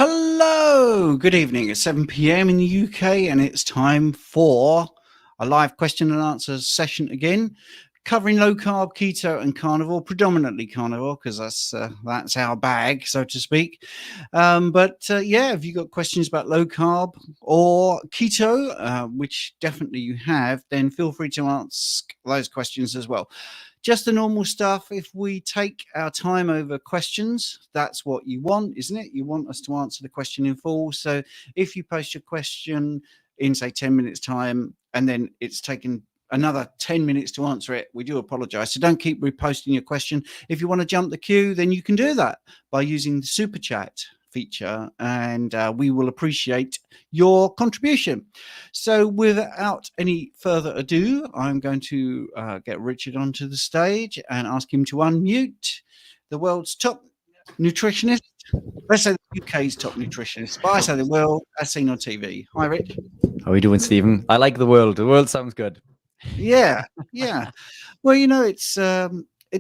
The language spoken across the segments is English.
Hello, good evening. It's 7 p.m. in the UK, and it's time for a live question and answer session again, covering low carb, keto, and carnivore, predominantly carnivore, because that's our bag, so to speak. Yeah, if you've got questions about low carb or keto, which definitely you have, then feel free to ask those questions as well. Just the normal stuff. If we take our time over questions, that's what you want, isn't it? You want us to answer the question in full. So if you post your question in, say, 10 minutes time, and then it's taken another 10 minutes to answer it, we do apologize. So don't keep reposting your question. If you want to jump the queue, then you can do that by using the super chat feature, and we will appreciate your contribution. So without any further ado, I'm going to get Richard onto the stage and ask him to unmute the world's top nutritionist. Let's say the UK's top nutritionist, but I say the world as seen on TV. Hi, Rich. How are you doing, Stephen? I like the world. The world sounds good. Yeah. Well, it's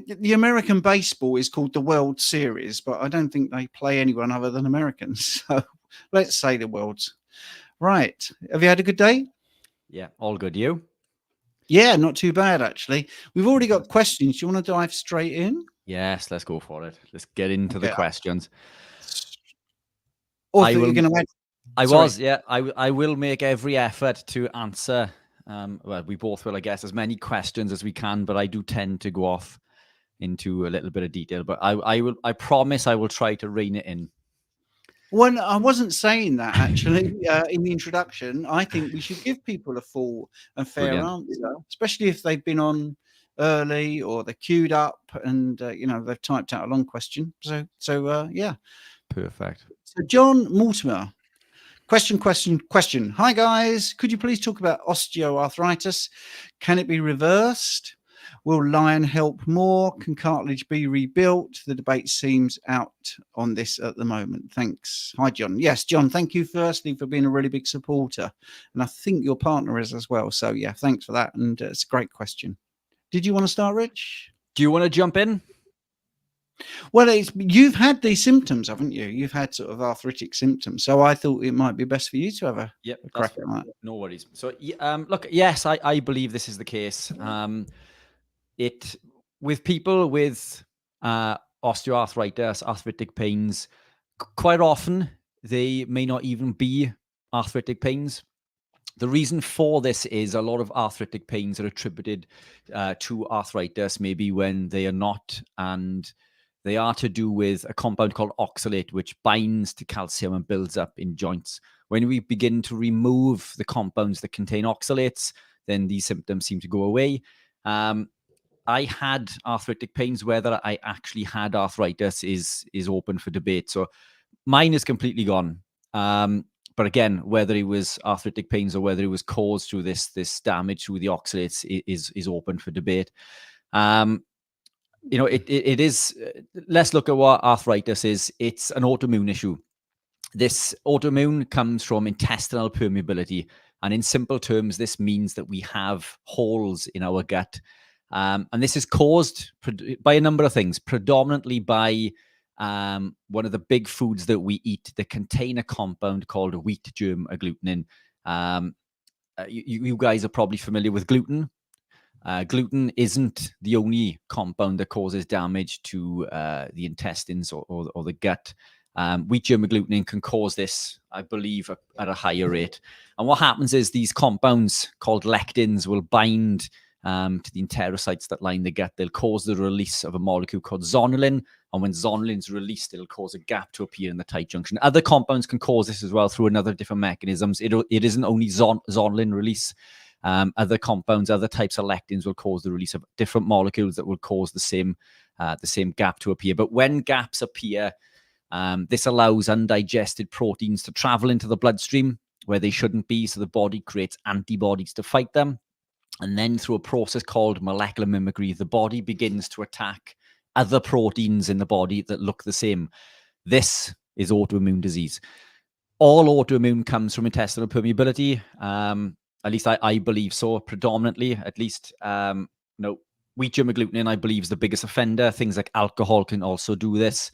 the American baseball is called the World Series, but I don't think they play anyone other than Americans. So let's say the world's. Right. Have you had a good day? Yeah, all good. You? Yeah, not too bad, actually. We've already got questions. Do you want to dive straight in? Yes, let's go for it. Let's get into the questions. I will make every effort to answer. Well, we both will, I guess, as many questions as we can, but I do tend to go off into a little bit of detail. But I promise I will try to rein it in. Well, I wasn't saying that, actually, in the introduction. I think we should give people a full and fair answer, especially if they've been on early or they're queued up and, they've typed out a long question. So yeah. Perfect. So John Mortimer, question. Hi, guys. Could you please talk about osteoarthritis? Can it be reversed? Will Lion help more? Can cartilage be rebuilt? The debate seems out on this at the moment. Thanks. Hi, John. Yes, John, thank you firstly for being a really big supporter. And I think your partner is as well. So, yeah, thanks for that. And it's a great question. Did you want to start, Rich? Do you want to jump in? Well, you've had these symptoms, haven't you? You've had sort of arthritic symptoms. So I thought it might be best for you to have a crack at that. No worries. So, look, yes, I believe this is the case. With people with osteoarthritis, arthritic pains, quite often they may not even be arthritic pains. The reason for this is a lot of arthritic pains are attributed to arthritis, maybe when they are not, and they are to do with a compound called oxalate, which binds to calcium and builds up in joints. When we begin to remove the compounds that contain oxalates, then these symptoms seem to go away. I had arthritic pains. Whether I actually had arthritis is open for debate. So mine is completely gone. But again, whether it was arthritic pains or whether it was caused through this damage through the oxalates is open for debate. It is. Let's look at what arthritis is. It's an autoimmune issue. This autoimmune comes from intestinal permeability. And in simple terms, this means that we have holes in our gut. And this is caused by a number of things, predominantly by one of the big foods that we eat that contain a compound called wheat germ agglutinin. You guys are probably familiar with gluten. Gluten isn't the only compound that causes damage to the intestines or the gut. Wheat germ agglutinin can cause this, I believe, at a higher rate. And what happens is these compounds called lectins will bind to the enterocytes that line the gut. They'll cause the release of a molecule called zonulin. And when zonulin is released, it'll cause a gap to appear in the tight junction. Other compounds can cause this as well through another different mechanisms. It isn't only zonulin release. Other compounds, other types of lectins will cause the release of different molecules that will cause the same gap to appear. But when gaps appear, this allows undigested proteins to travel into the bloodstream where they shouldn't be. So the body creates antibodies to fight them. And then through a process called molecular mimicry, the body begins to attack other proteins in the body that look the same. This is autoimmune disease. All autoimmune comes from intestinal permeability. At least I believe so, predominantly, at least. Wheat germ agglutinin, I believe, is the biggest offender. Things like alcohol can also do this.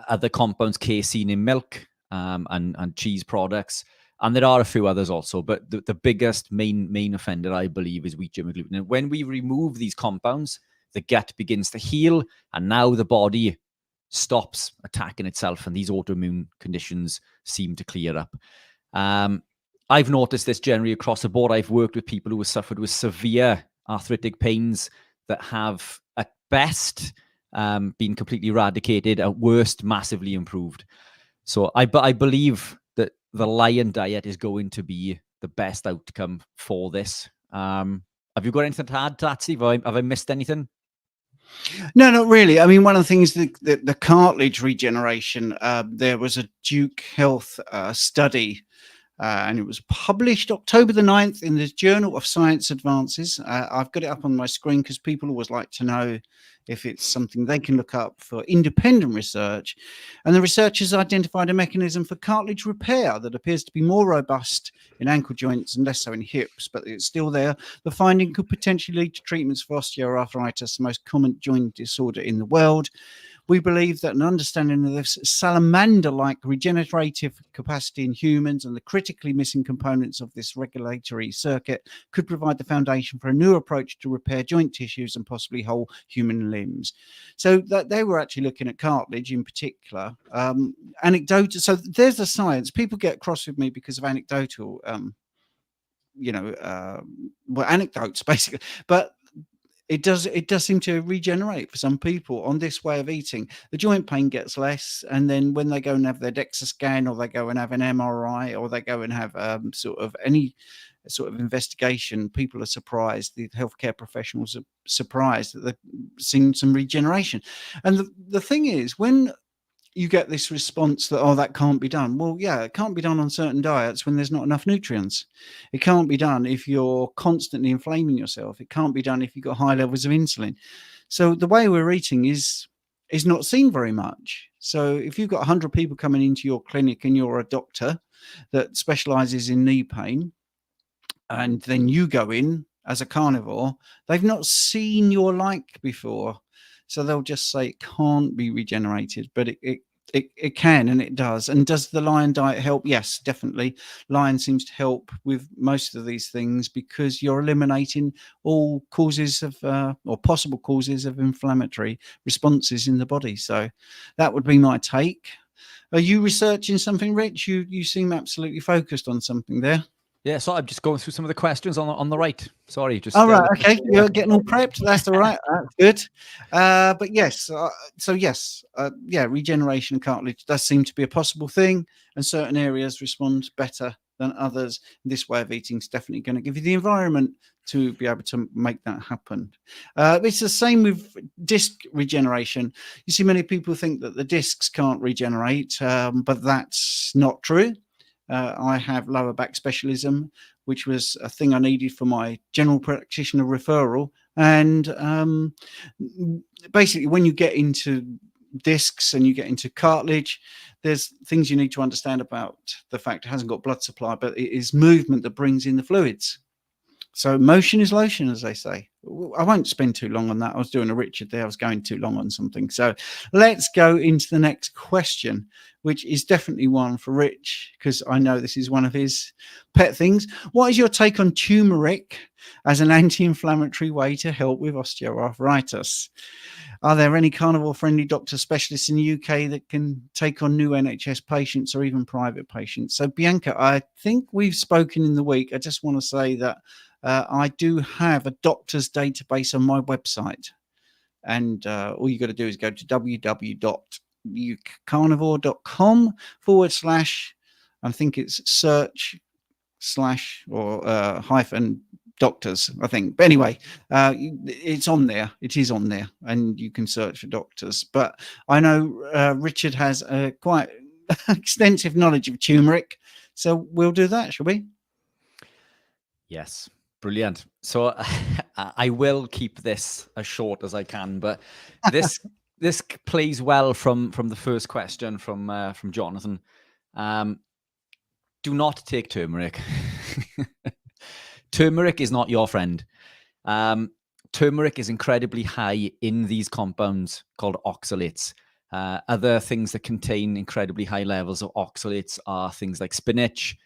other compounds casein in milk, and cheese products. And there are a few others also, but the biggest main offender, I believe, is wheat germ gluten. And when we remove these compounds, the gut begins to heal, and now the body stops attacking itself, and these autoimmune conditions seem to clear up. I've noticed this generally across the board. I've worked with people who have suffered with severe arthritic pains that have, at best, been completely eradicated, at worst, massively improved. So I believe that the lion diet is going to be the best outcome for this. Have you got anything to add to that, Steve? Have I missed anything? No, not really. I mean, one of the things, the cartilage regeneration, there was a Duke Health study, and it was published October the 9th in the Journal of Science Advances. I've got it up on my screen because people always like to know if it's something they can look up for independent research. And the researchers identified a mechanism for cartilage repair that appears to be more robust in ankle joints and less so in hips, but it's still there. The finding could potentially lead to treatments for osteoarthritis, the most common joint disorder in the world. We believe that an understanding of this salamander-like regenerative capacity in humans and the critically missing components of this regulatory circuit could provide the foundation for a new approach to repair joint tissues and possibly whole human limbs. So that they were actually looking at cartilage in particular. Anecdotal. So there's the science. People get cross with me because of anecdotal, anecdotes basically, but it does seem to regenerate for some people on this way of eating. The joint pain gets less, and then when they go and have their DEXA scan, or they go and have an MRI, or they go and have sort of any sort of investigation, people are surprised. The healthcare professionals are surprised that they've seen some regeneration. And the thing is, when you get this response that, oh, that can't be done. Well, yeah, it can't be done on certain diets when there's not enough nutrients. It can't be done if you're constantly inflaming yourself. It can't be done if you've got high levels of insulin. So the way we're eating is not seen very much. So if you've got 100 people coming into your clinic and you're a doctor that specializes in knee pain, and then you go in as a carnivore, they've not seen your like before. So they'll just say it can't be regenerated, but it can, and it does. And does the lion diet help? Yes, definitely. Lion seems to help with most of these things because you're eliminating all causes of or possible causes of inflammatory responses in the body. So that would be my take. Are you researching something, Rich? You seem absolutely focused on something there. Yeah, so I'm just going through some of the questions on the right. Sorry, just. All right, okay, you're getting all prepped. That's all right. That's good. But yes, regeneration cartilage does seem to be a possible thing, and certain areas respond better than others. This way of eating is definitely going to give you the environment to be able to make that happen. It's the same with disc regeneration. You see, many people think that the discs can't regenerate, but that's not true. I have lower back specialism, which was a thing I needed for my general practitioner referral. And basically, when you get into discs and you get into cartilage, there's things you need to understand about the fact it hasn't got blood supply, but it is movement that brings in the fluids. So motion is lotion, as they say. I won't spend too long on that. I was doing a Richard there. I was going too long on something. So let's go into the next question, which is definitely one for Rich, because I know this is one of his pet things. What is your take on turmeric as an anti-inflammatory way to help with osteoarthritis? Are there any carnivore-friendly doctor specialists in the UK that can take on new NHS patients or even private patients? So, Bianca, I think we've spoken in the week. I just want to say that I do have a doctor's database on my website. And all you got to do is go to www.carnivore.com / I think it's search / or hyphen doctors, I think. But anyway, it's on there. It is on there, and you can search for doctors. But I know Richard has quite extensive knowledge of turmeric, so we'll do that, shall we? Yes, brilliant. So I will keep this as short as I can, but this plays well from the first question from Jonathan. Do not take turmeric. Turmeric is not your friend. Turmeric is incredibly high in these compounds called oxalates. Other things that contain incredibly high levels of oxalates are things like spinach,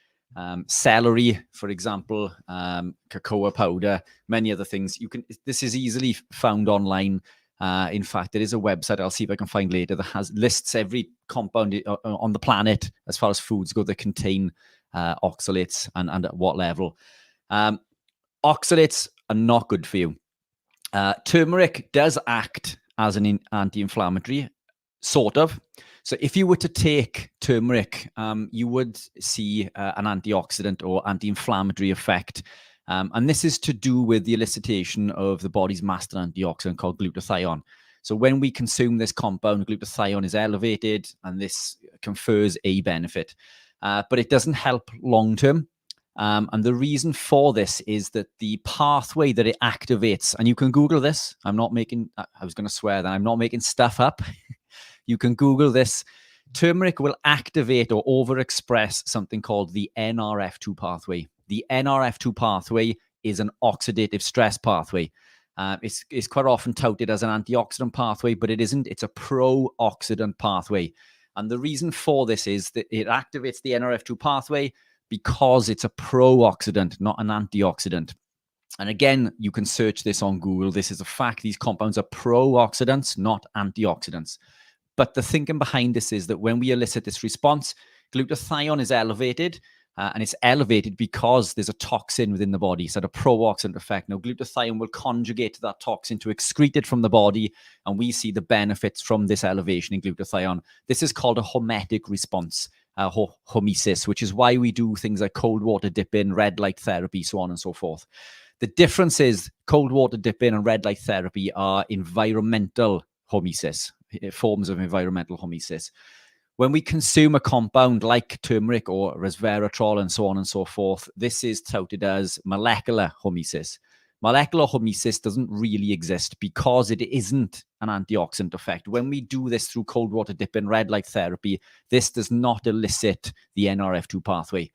celery, for example, cocoa powder, many other things. This is easily found online. In fact, there is a website I'll see if I can find later that lists every compound on the planet as far as foods go that contain oxalates and at what level. Oxalates are not good for you. Turmeric does act as an anti-inflammatory, sort of. So if you were to take turmeric, you would see an antioxidant or anti-inflammatory effect. And this is to do with the elicitation of the body's master antioxidant called glutathione. So when we consume this compound, glutathione is elevated, and this confers a benefit. But it doesn't help long-term. And the reason for this is that the pathway that it activates, and you can Google this. I was going to swear that I'm not making stuff up. You can Google this. Turmeric will activate or overexpress something called the NRF2 pathway. The NRF2 pathway is an oxidative stress pathway. It's quite often touted as an antioxidant pathway, but it isn't. It's a pro-oxidant pathway. And the reason for this is that it activates the NRF2 pathway because it's a pro-oxidant, not an antioxidant. And again, you can search this on Google. This is a fact. These compounds are pro-oxidants, not antioxidants. But the thinking behind this is that when we elicit this response, glutathione is elevated, and it's elevated because there's a toxin within the body. So the pro-oxidant effect. Now, glutathione will conjugate to that toxin to excrete it from the body, and we see the benefits from this elevation in glutathione. This is called a hormetic response, hormesis, which is why we do things like cold water dip-in, red light therapy, so on and so forth. The difference is cold water dip-in and red light therapy are environmental hormesis, forms of environmental hormesis. When we consume a compound like turmeric or resveratrol and so on and so forth, this is touted as molecular hormesis. Molecular hormesis doesn't really exist because it isn't an antioxidant effect. When we do this through cold water dip-in, red light therapy, this does not elicit the NRF2 pathway.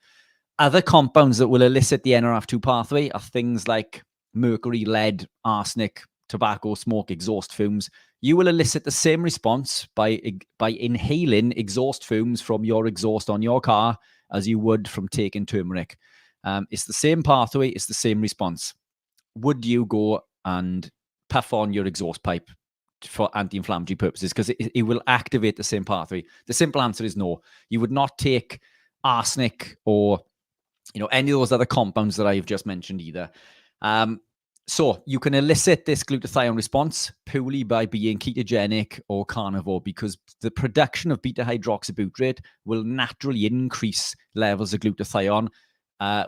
Other compounds that will elicit the NRF2 pathway are things like mercury, lead, arsenic, tobacco, smoke, exhaust fumes. You will elicit the same response by inhaling exhaust fumes from your exhaust on your car as you would from taking turmeric. It's the same pathway, it's the same response. Would you go and puff on your exhaust pipe for anti-inflammatory purposes? Because it will activate the same pathway. The simple answer is no. You would not take arsenic or any of those other compounds that I've just mentioned either. So you can elicit this glutathione response purely by being ketogenic or carnivore, because the production of beta-hydroxybutyrate will naturally increase levels of glutathione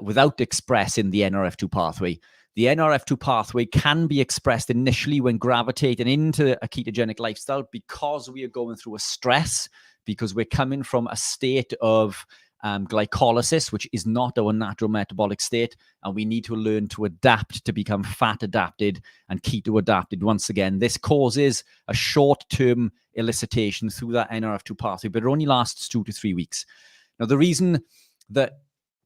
without expressing the NRF2 pathway. The NRF2 pathway can be expressed initially when gravitating into a ketogenic lifestyle because we are going through a stress, because we're coming from a state of glycolysis, which is not our natural metabolic state, and we need to learn to adapt to become fat adapted and keto adapted once again. This causes a short-term elicitation through that NRF2 pathway, but it only lasts 2 to 3 weeks. Now, the reason that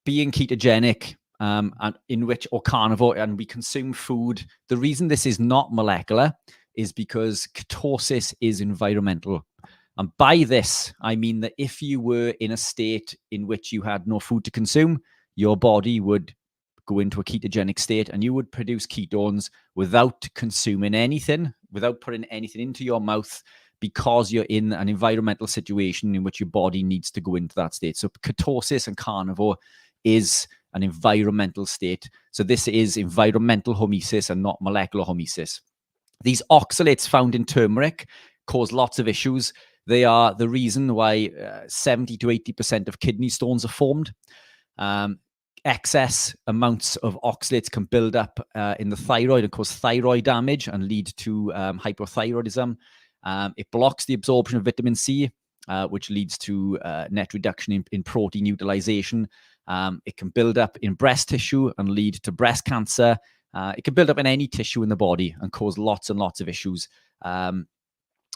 being ketogenic or carnivore and we consume food, the reason this is not molecular is because ketosis is environmental. And by this, I mean that if you were in a state in which you had no food to consume, your body would go into a ketogenic state and you would produce ketones without consuming anything, without putting anything into your mouth, because you're in an environmental situation in which your body needs to go into that state. So ketosis and carnivore is an environmental state. So this is environmental hormesis and not molecular hormesis. These oxalates found in turmeric cause lots of issues. They are the reason why 70 to 80% of kidney stones are formed. Excess amounts of oxalates can build up in the thyroid and cause thyroid damage and lead to hypothyroidism. It blocks the absorption of vitamin C, which leads to net reduction in protein utilization. It can build up in breast tissue and lead to breast cancer. It can build up in any tissue in the body and cause lots and lots of issues.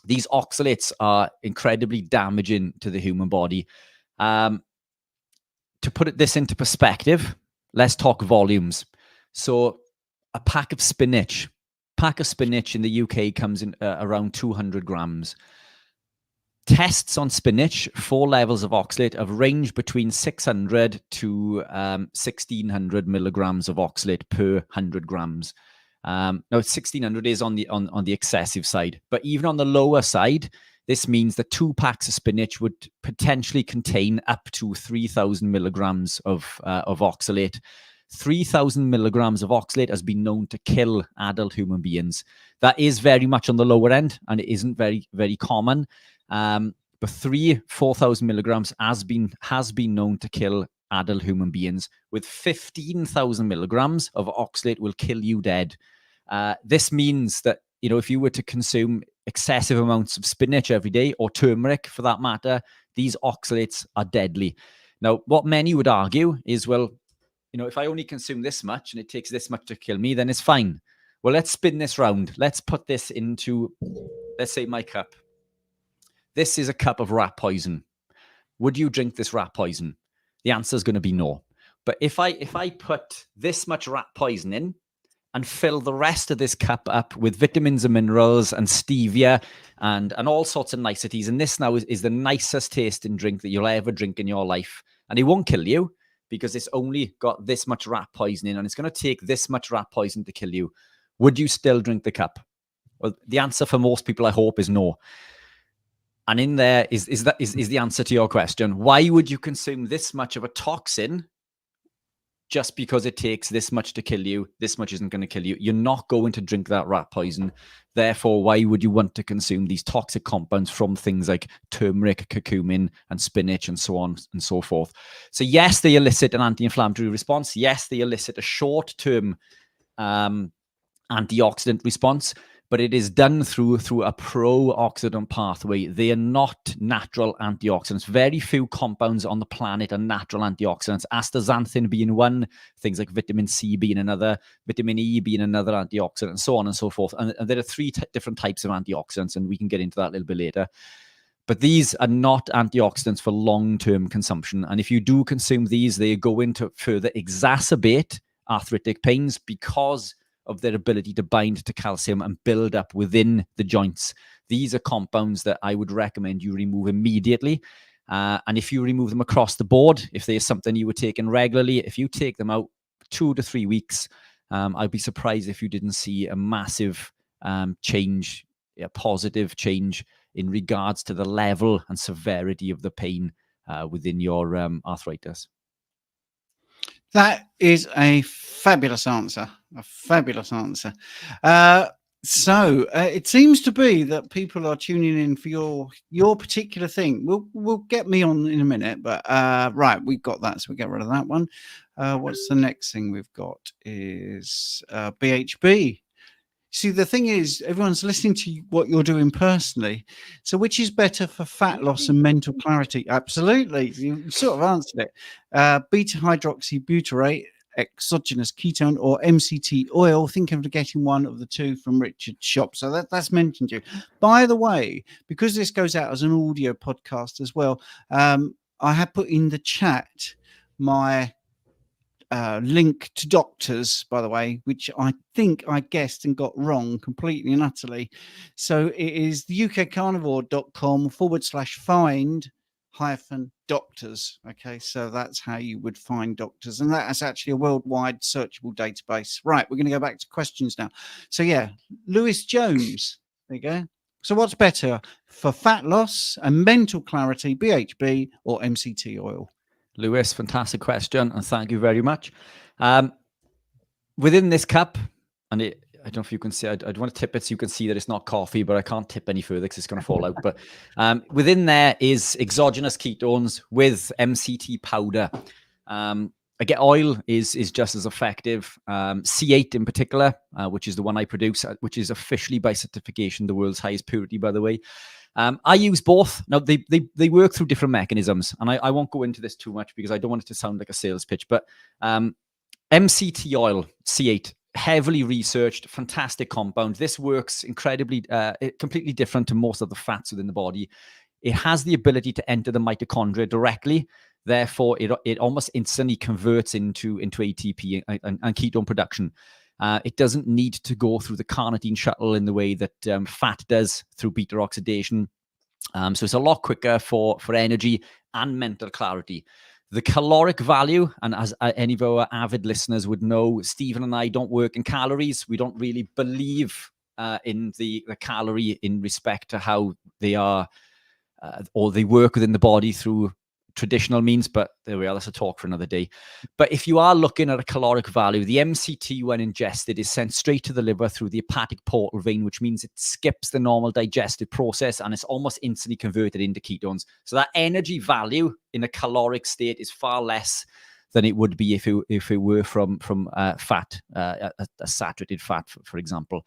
These oxalates are incredibly damaging to the human body. To put this into perspective, let's talk volumes. So a pack of spinach in the UK comes in around 200 grams. Tests on spinach, 4 levels of oxalate have ranged between 600 to 1600 milligrams of oxalate per 100 grams. Now, 1600 is on the excessive side, but even on the lower side, this means that 2 packs of spinach would potentially contain up to 3000 milligrams of oxalate. 3000 milligrams of oxalate has been known to kill adult human beings. That is very much on the lower end, and it isn't very, very common. But 4,000 milligrams has been known to kill adult human beings. With 15,000 milligrams of oxalate will kill you dead. This means that, if you were to consume excessive amounts of spinach every day, or turmeric for that matter, these oxalates are deadly. Now, what many would argue is, well, if I only consume this much and it takes this much to kill me, then it's fine. Well, let's spin this round. Let's put this into, let's say, my cup. This is a cup of rat poison. Would you drink this rat poison? The answer is going to be no. But if I put this much rat poison in and fill the rest of this cup up with vitamins and minerals and stevia and all sorts of niceties, and this now is the nicest tasting drink that you'll ever drink in your life, and it won't kill you because it's only got this much rat poison in, and it's going to take this much rat poison to kill you. Would you still drink the cup? Well, the answer for most people, I hope, is no. And in there is the answer to your question. Why would you consume this much of a toxin just because it takes this much to kill you? This much isn't going to kill you. You're not going to drink that rat poison. Therefore, why would you want to consume these toxic compounds from things like turmeric, curcumin, and spinach, and so on and so forth? So yes, they elicit an anti-inflammatory response. Yes, they elicit a short-term antioxidant response, but it is done through a pro-oxidant pathway. They are not natural antioxidants. Very few compounds on the planet are natural antioxidants. Astaxanthin being one, things like vitamin C being another, vitamin E being another antioxidant, and so on and so forth. And there are 3 different types of antioxidants, and we can get into that a little bit later. But these are not antioxidants for long-term consumption. And if you do consume these, they go into further exacerbate arthritic pains because of their ability to bind to calcium and build up within the joints. These are compounds that I would recommend you remove immediately. And if you remove them across the board, if there's something you were taking regularly, if you take them out 2 to 3 weeks, I'd be surprised if you didn't see a massive change, a positive change in regards to the level and severity of the pain within your arthritis. That is a fabulous answer. A fabulous answer. So it seems to be that people are tuning in for your particular thing. We'll get me on in a minute, but right, we've got that, so we get rid of that one. What's the next thing we've got is BHB. See, the thing is, everyone's listening to what you're doing personally. So which is better for fat loss and mental clarity? Absolutely. You sort of answered it. Beta hydroxybutyrate, exogenous ketone, or MCT oil. Think of getting one of the 2 from Richard's shop. So that's mentioned you. By the way, because this goes out as an audio podcast as well, I have put in the chat my link to doctors, by the way, which I think I guessed and got wrong completely and utterly. So it is the ukcarnivore.com/find-doctors. Okay, so that's how you would find doctors, and that's actually a worldwide searchable database. Right, we're going to go back to questions now. So yeah, Lewis Jones, there you go. So what's better for fat loss and mental clarity, BHB or MCT oil? Lewis, fantastic question, and thank you very much. Within this cup, and I don't know if you can see, I'd want to tip it so you can see that it's not coffee, but I can't tip any further because it's going to fall out. But within there is exogenous ketones with MCT powder. Again, oil is just as effective. C8 in particular, which is the one I produce, which is officially by certification the world's highest purity, by the way. I use both. Now, they work through different mechanisms, and I won't go into this too much because I don't want it to sound like a sales pitch, but MCT oil, C8, heavily researched, fantastic compound. This works incredibly, completely different to most of the fats within the body. It has the ability to enter the mitochondria directly. Therefore, it almost instantly converts into ATP and ketone production. It doesn't need to go through the carnitine shuttle in the way that fat does through beta oxidation. So it's a lot quicker for energy and mental clarity. The caloric value, and as any of our avid listeners would know, Stephen and I don't work in calories. We don't really believe in the calorie in respect to how they are or they work within the body through traditional means, but there we are, that's a talk for another day. But if you are looking at a caloric value, the MCT, when ingested, is sent straight to the liver through the hepatic portal vein, which means it skips the normal digestive process and it's almost instantly converted into ketones. So that energy value in a caloric state is far less than it would be if it were from fat, a saturated fat, for example.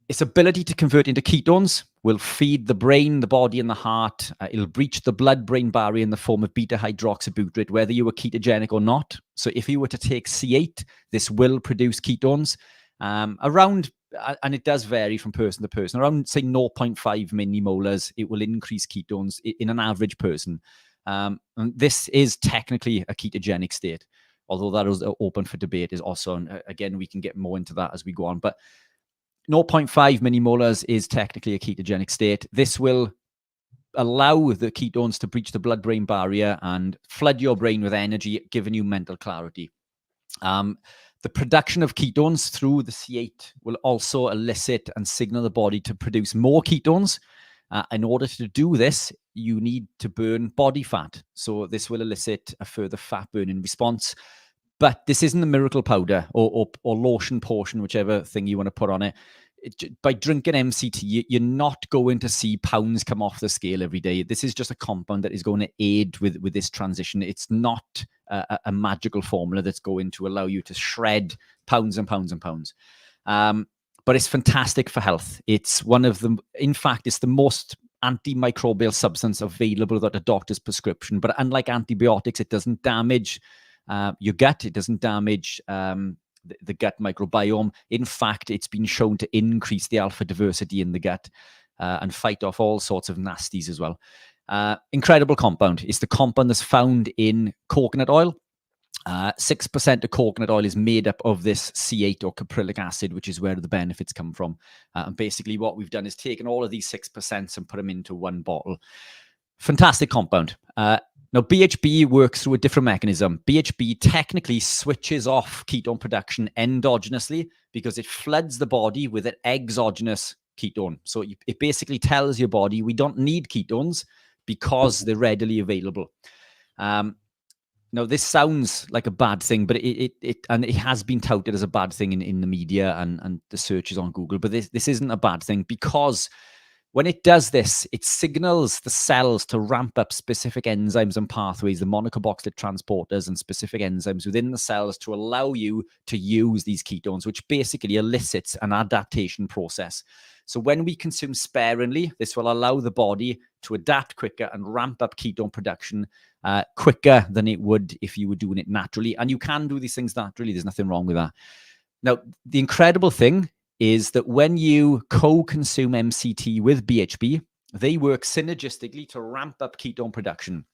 Its ability to convert into ketones will feed the brain, the body, and the heart. It'll breach the blood-brain barrier in the form of beta-hydroxybutyrate, whether you were ketogenic or not. So if you were to take C8, this will produce ketones around, and it does vary from person to person, around, say, 0.5 millimolars, it will increase ketones in an average person. And this is technically a ketogenic state, although that is open for debate is also, and again, we can get more into that as we go on. But 0.5 millimolars is technically a ketogenic state. This will allow the ketones to breach the blood-brain barrier and flood your brain with energy, giving you mental clarity. The production of ketones through the C8 will also elicit and signal the body to produce more ketones. In order to do this, you need to burn body fat. So this will elicit a further fat burning response. But this isn't a miracle powder or lotion portion, whichever thing you want to put on it. By drinking MCT, you're not going to see pounds come off the scale every day. This is just a compound that is going to aid with this transition. It's not a magical formula that's going to allow you to shred pounds and pounds and pounds. But it's fantastic for health. It's one of the, in fact, it's the most antimicrobial substance available without a doctor's prescription. But unlike antibiotics, it doesn't damage your gut. It doesn't damage the gut microbiome. In fact, it's been shown to increase the alpha diversity in the gut and fight off all sorts of nasties as well. Incredible compound. It's the compound that's found in coconut oil. 6% of coconut oil is made up of this C8 or caprylic acid, which is where the benefits come from. And basically what we've done is taken all of these 6% and put them into one bottle. Fantastic compound. Now, BHB works through a different mechanism. BHB technically switches off ketone production endogenously because it floods the body with an exogenous ketone. So it basically tells your body we don't need ketones because they're readily available. Now, this sounds like a bad thing, but it has been touted as a bad thing in the media and the searches on Google. But this isn't a bad thing because when it does this, it signals the cells to ramp up specific enzymes and pathways, the monocarboxylate transporters and specific enzymes within the cells to allow you to use these ketones, which basically elicits an adaptation process. So when we consume sparingly, this will allow the body to adapt quicker and ramp up ketone production quicker than it would if you were doing it naturally. And you can do these things naturally. There's nothing wrong with that. Now, the incredible thing is that when you co-consume MCT with BHB, they work synergistically to ramp up ketone production.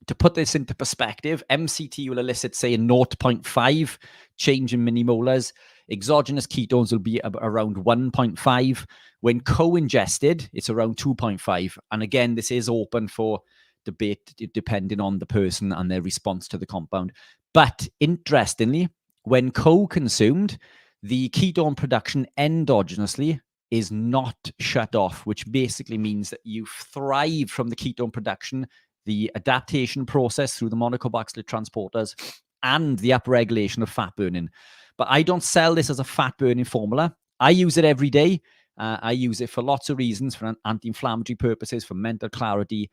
To put this into perspective, MCT will elicit, say, a 0.5 change in millimolars. Exogenous ketones will be around 1.5. When co-ingested, it's around 2.5. And again, this is open for debate depending on the person and their response to the compound. But interestingly, when co-consumed, the ketone production endogenously is not shut off, which basically means that you thrive from the ketone production, the adaptation process through the monocarboxylate transporters, and the upregulation of fat burning. But I don't sell this as a fat burning formula. I use it every day. I use it for lots of reasons, for anti-inflammatory purposes, for mental clarity.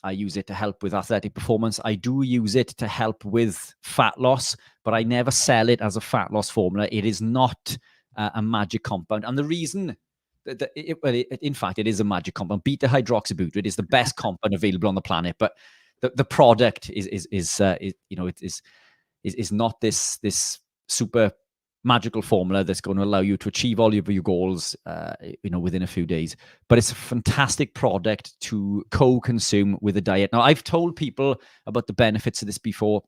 I use it to help with athletic performance. I do use it to help with fat loss, but I never sell it as a fat loss formula. It is not a magic compound. And the reason, in fact, it is a magic compound. Beta-hydroxybutyrate is the best compound available on the planet, but the product is not this super magical formula that's going to allow you to achieve all of your goals, within a few days. But it's a fantastic product to co-consume with a diet. Now, I've told people about the benefits of this before,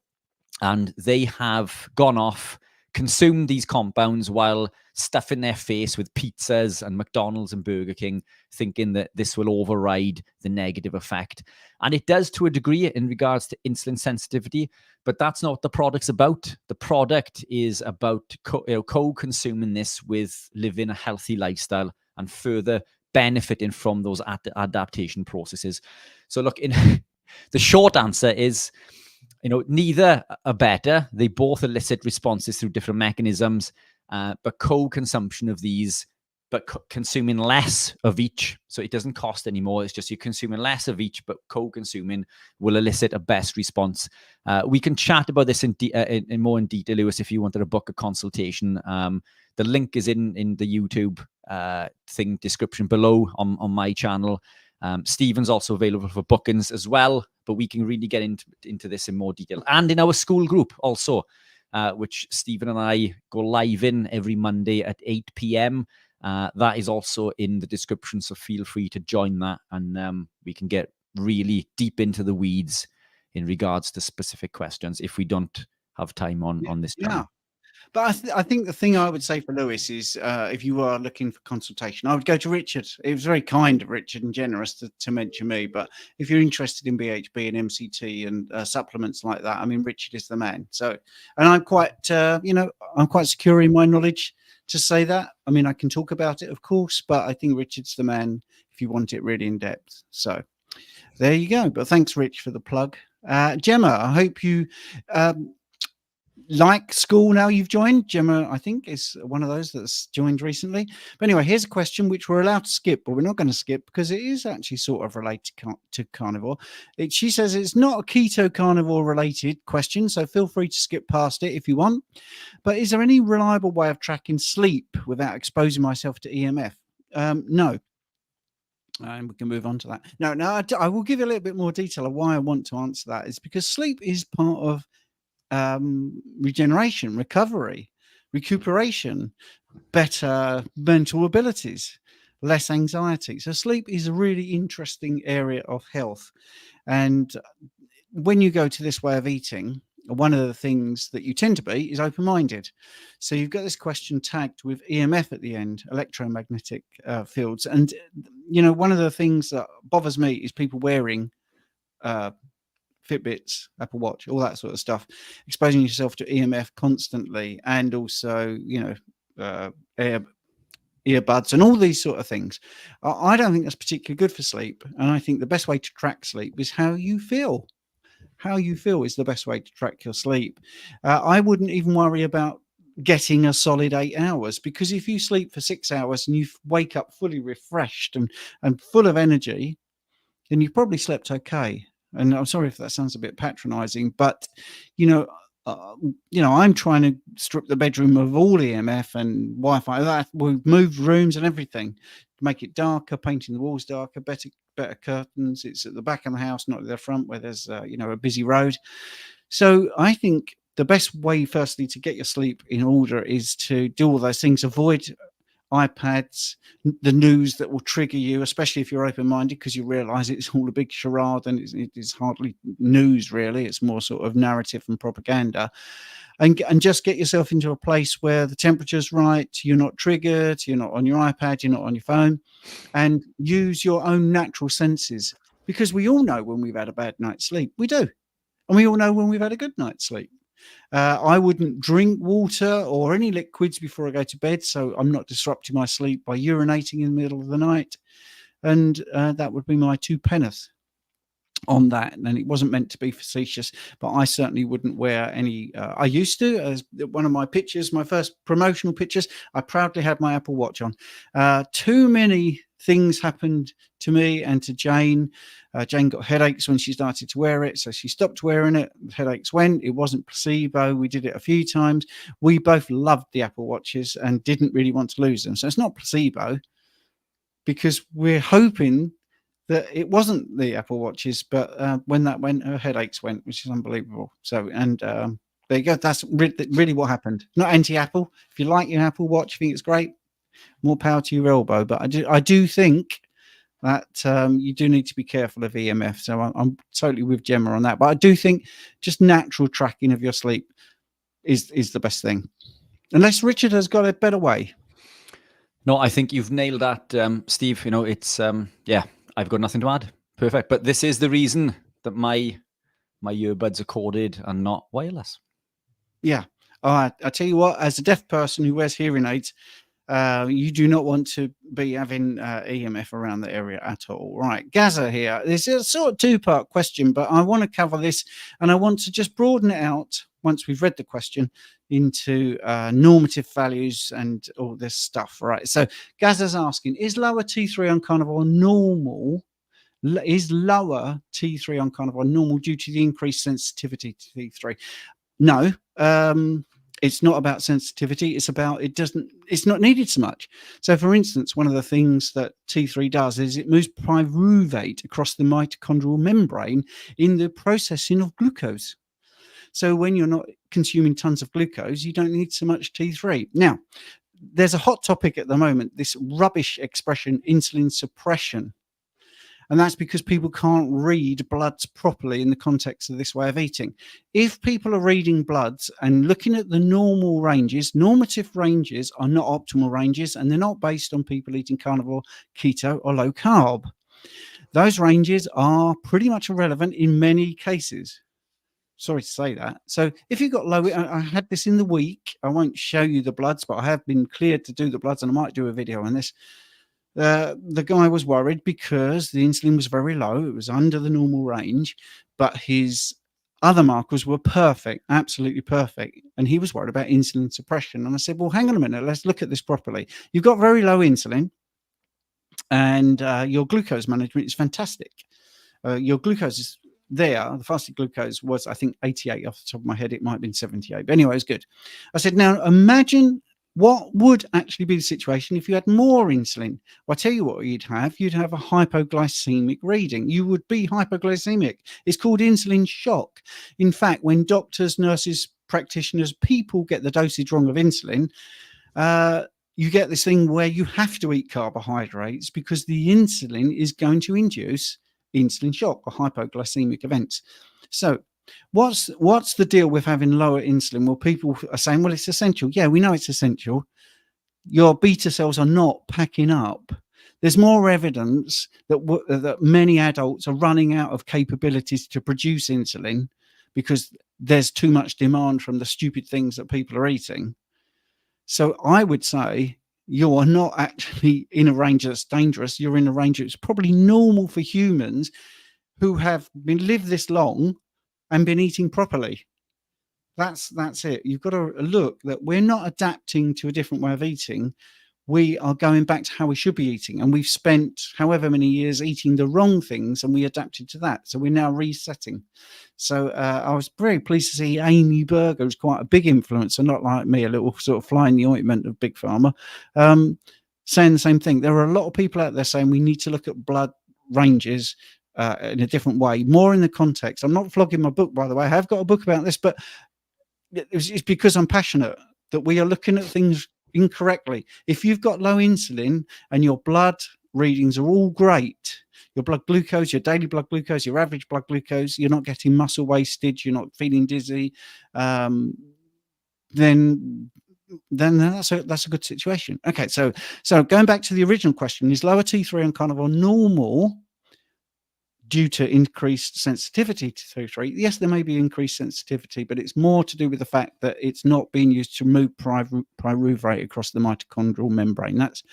and they have gone off consume these compounds while stuffing their face with pizzas and McDonald's and Burger King, thinking that this will override the negative effect. And it does to a degree in regards to insulin sensitivity, but that's not what the product's about. The product is about co-consuming this with living a healthy lifestyle and further benefiting from those adaptation processes. So look, the short answer is, neither are better. They both elicit responses through different mechanisms, but co-consumption of these, but consuming less of each. So it doesn't cost anymore. It's just you're consuming less of each, but co-consuming will elicit a best response. We can chat about this in more in detail, Lewis, if you wanted to book a consultation. The link is in the YouTube thing description below on my channel. Stephen's also available for bookings as well, but we can really get into this in more detail. And in our school group also, which Stephen and I go live in every Monday at 8 p.m. That is also in the description, so feel free to join that, and we can get really deep into the weeds in regards to specific questions if we don't have time on this channel. Yeah. But I think the thing I would say for Lewis is, if you are looking for consultation, I would go to Richard. It was very kind of Richard and generous to mention me. But if you're interested in BHB and MCT and supplements like that, I mean, Richard is the man. So, and I'm quite, I'm quite secure in my knowledge to say that. I mean, I can talk about it, of course, but I think Richard's the man if you want it really in depth. So there you go. But thanks, Rich, for the plug. Gemma, I hope you like school now you've joined. Gemma, I think, is one of those that's joined recently. But anyway, here's a question which we're allowed to skip, but we're not going to skip because it is actually sort of related to carnivore. She says it's not a keto carnivore related question, so feel free to skip past it if you want. But is there any reliable way of tracking sleep without exposing myself to EMF? No. And we can move on to that. No, I will give you a little bit more detail of why I want to answer that. Is because sleep is part of regeneration, recovery, recuperation, better mental abilities, less anxiety. So sleep is a really interesting area of health. And when you go to this way of eating, one of the things that you tend to be is open-minded. So you've got this question tagged with EMF at the end, electromagnetic fields. And, one of the things that bothers me is people wearing Fitbits, Apple Watch, all that sort of stuff, exposing yourself to EMF constantly, and also, earbuds and all these sort of things. I don't think that's particularly good for sleep. And I think the best way to track sleep is how you feel. How you feel is the best way to track your sleep. I wouldn't even worry about getting a solid 8 hours, because if you sleep for 6 hours and you wake up fully refreshed and full of energy, then you probably slept okay. And I'm sorry if that sounds a bit patronizing, but, I'm trying to strip the bedroom of all EMF and Wi-Fi. That we've moved rooms and everything to make it darker, painting the walls darker, better curtains. It's at the back of the house, not at the front where there's, a busy road. So I think the best way, firstly, to get your sleep in order is to do all those things. Avoid iPads, the news that will trigger you, especially if you're open-minded, because you realize it's all a big charade and it is hardly news, really. It's more sort of narrative and propaganda. And just get yourself into a place where the temperature's right, you're not triggered, you're not on your iPad, you're not on your phone, and use your own natural senses, because we all know when we've had a bad night's sleep. We do. And we all know when we've had a good night's sleep. I wouldn't drink water or any liquids before I go to bed, so I'm not disrupting my sleep by urinating in the middle of the night. And that would be my 2 penneth on that. And it wasn't meant to be facetious, but I certainly wouldn't wear any. I used to, as one of my pictures, my first promotional pictures, I proudly had my Apple Watch on. Too many things happened to me and to Jane. Jane got headaches when she started to wear it, so she stopped wearing it. The headaches went. It wasn't placebo. We did it a few times. We both loved the Apple Watches and didn't really want to lose them. So it's not placebo, because we're hoping that it wasn't the Apple Watches, but when that went, her headaches went, which is unbelievable. So, and there you go. That's really what happened. Not anti-Apple. If you like your Apple Watch, think it's great, more power to your elbow. But I do think that you do need to be careful of EMF. So I'm totally with Gemma on that. But I do think just natural tracking of your sleep is the best thing. Unless Richard has got a better way. No, I think you've nailed that, Steve. You know, it's yeah, I've got nothing to add. Perfect. But this is the reason that my earbuds are corded and not wireless. Yeah. I tell you what, as a deaf person who wears hearing aids, you do not want to be having EMF around the area at all. Right, Gaza here. This is a sort of two-part question, but I want to cover this, and I want to just broaden it out once we've read the question into normative values and all this stuff. Right, so Gaza's asking, is lower T3 on carnivore normal? Is lower T3 on carnivore normal due to the increased sensitivity to T3? No, it's not about sensitivity. It's about it's not needed so much. So, for instance, one of the things that T3 does is it moves pyruvate across the mitochondrial membrane in the processing of glucose. So, when you're not consuming tons of glucose, you don't need so much T3. Now, there's a hot topic at the moment, this rubbish expression, insulin suppression. And that's because people can't read bloods properly in the context of this way of eating. If people are reading bloods and looking at the normal ranges, normative ranges are not optimal ranges, and they're not based on people eating carnivore, keto, or low carb. Those ranges are pretty much irrelevant in many cases. Sorry to say that. So if you've got low, I had this in the week. I won't show you the bloods, but I have been cleared to do the bloods, and I might do a video on this. The guy was worried because the insulin was very low. It was under the normal range, but his other markers were perfect, absolutely perfect. And he was worried about insulin suppression. And I said, well, hang on a minute. Let's look at this properly. You've got very low insulin and your glucose management is fantastic. Your glucose is there. The fasted glucose was, I think, 88 off the top of my head. It might have been 78. But anyway, it's good. I said, now imagine what would actually be the situation if you had more insulin? Well, I tell you what you'd have a hypoglycemic reading. You would be hypoglycemic. It's called insulin shock. In fact, when doctors, nurses, practitioners, people get the dosage wrong of insulin, you get this thing where you have to eat carbohydrates because the insulin is going to induce insulin shock or hypoglycemic events. So what's the deal with having lower insulin? Well, people are saying, well, it's essential. Yeah, we know it's essential. Your beta cells are not packing up. There's more evidence that many adults are running out of capabilities to produce insulin because there's too much demand from the stupid things that people are eating. So I would say you are not actually in a range that's dangerous. You're in a range that's probably normal for humans who have lived this long and been eating properly. That's it. You've got to look that we're not adapting to a different way of eating. We are going back to how we should be eating. And we've spent however many years eating the wrong things and we adapted to that. So we're now resetting. So I was very pleased to see Amy Berger, who's quite a big influencer, not like me, a little sort of fly in the ointment of Big Pharma, saying the same thing. There are a lot of people out there saying we need to look at blood ranges in a different way, more in the context. I'm not flogging my book, by the way. I have got a book about this, but it's because I'm passionate that we are looking at things incorrectly. If you've got low insulin and your blood readings are all great, your blood glucose, your daily blood glucose, your average blood glucose, you're not getting muscle wastage, you're not feeling dizzy, then that's a good situation. Okay, so going back to the original question, is lower T3 on carnivore normal due to increased sensitivity to T3? Yes, there may be increased sensitivity, but it's more to do with the fact that it's not being used to move pyruvate across the mitochondrial membrane. That's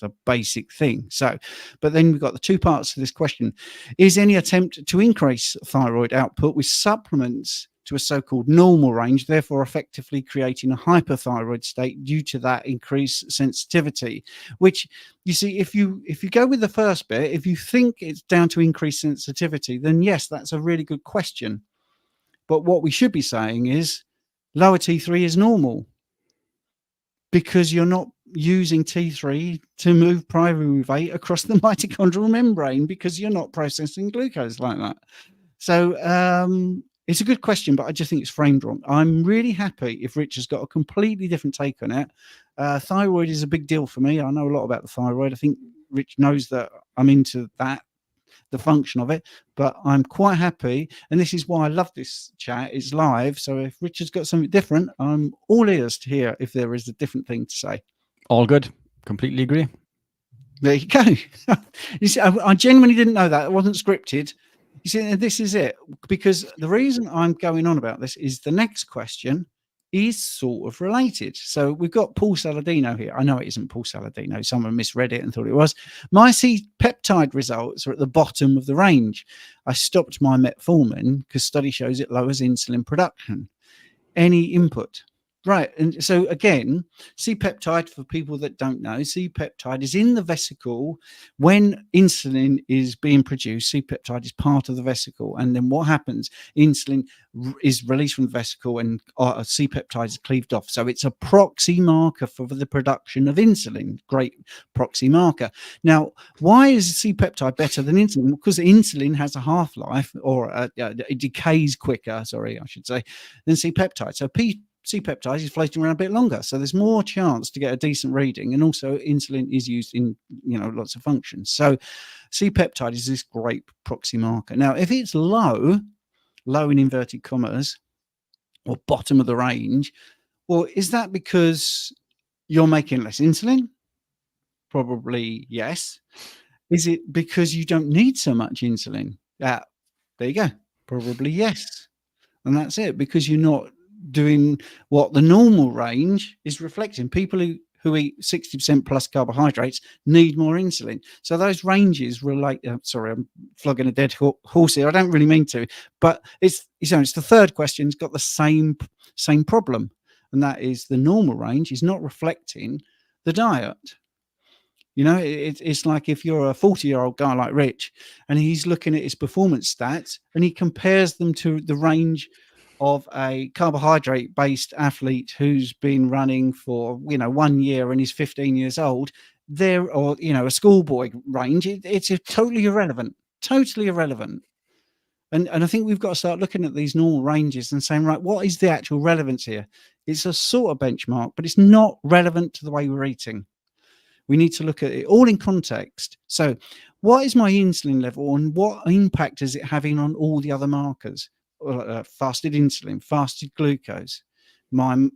a basic thing. So, but then we've got the two parts to this question. Is any attempt to increase thyroid output with supplements to a so-called normal range, therefore effectively creating a hyperthyroid state due to that increased sensitivity? Which, you see, if you go with the first bit, if you think it's down to increased sensitivity, then yes, that's a really good question. But what we should be saying is lower T3 is normal because you're not using T3 to move pyruvate across the mitochondrial membrane because you're not processing glucose like that. So it's a good question, but I just think it's framed wrong. I'm really happy if Rich has got a completely different take on it. Thyroid is a big deal for me. I know a lot about the thyroid. I think Rich knows that I'm into that. the function of it, but I'm quite happy. And this is why I love this chat. It's live. So if Richard's got something different, I'm all ears to hear if there is a different thing to say. All good. Completely agree. There you go. You see, I genuinely didn't know that. It wasn't scripted. You see, this is it. Because the reason I'm going on about this is the next question is sort of related. So we've got Paul Saladino here. I know it isn't Paul Saladino. Someone misread it and thought it was. My C-peptide results are at the bottom of the range. I stopped my metformin because study shows it lowers insulin production. Any input? Right. And so again, C-peptide, for people that don't know, C-peptide is in the vesicle. When insulin is being produced, C-peptide is part of the vesicle. And then what happens? Insulin is released from the vesicle and C-peptide is cleaved off. So it's a proxy marker for the production of insulin. Great proxy marker. Now, why is C-peptide better than insulin? Because insulin has a half-life, or it decays quicker, I should say, than C-peptide. So C-peptide is floating around a bit longer, so there's more chance to get a decent reading, and also insulin is used in lots of functions. So C-peptide is this great proxy marker. Now, if it's low in inverted commas, or bottom of the range, well, is that because you're making less insulin? Probably yes. Is it because you don't need so much insulin? There you go. Probably yes. And that's it, because you're not doing what the normal range is reflecting. People who eat 60% plus carbohydrates need more insulin. So those ranges relate. Sorry, I'm flogging a dead horse here. I don't really mean to, but it's the third question. It's got the same problem, and that is the normal range is not reflecting the diet. It's like if you're a 40-year-old guy like Rich, and he's looking at his performance stats and he compares them to the range of a carbohydrate-based athlete who's been running for 1 year and is 15 years old, or a schoolboy range, it's totally irrelevant. And I think we've got to start looking at these normal ranges and saying, right, what is the actual relevance here? It's a sort of benchmark, but it's not relevant to the way we're eating. We need to look at it all in context. So what is my insulin level, and what impact is it having on all the other markers? Fasted insulin, fasted glucose, my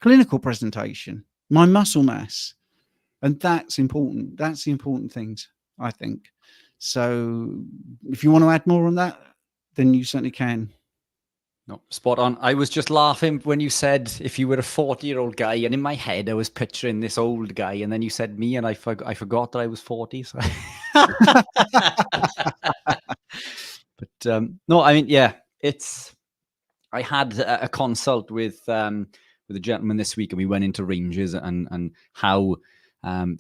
clinical presentation, my muscle mass. And that's important. That's the important things, I think. So if you want to add more on that, then you certainly can. No, spot on. I was just laughing when you said if you were a 40-year-old guy, and in my head I was picturing this old guy, and then you said me, and I forgot that I was 40. So. But no, I mean, yeah, I had a consult with a gentleman this week, and we went into ranges and how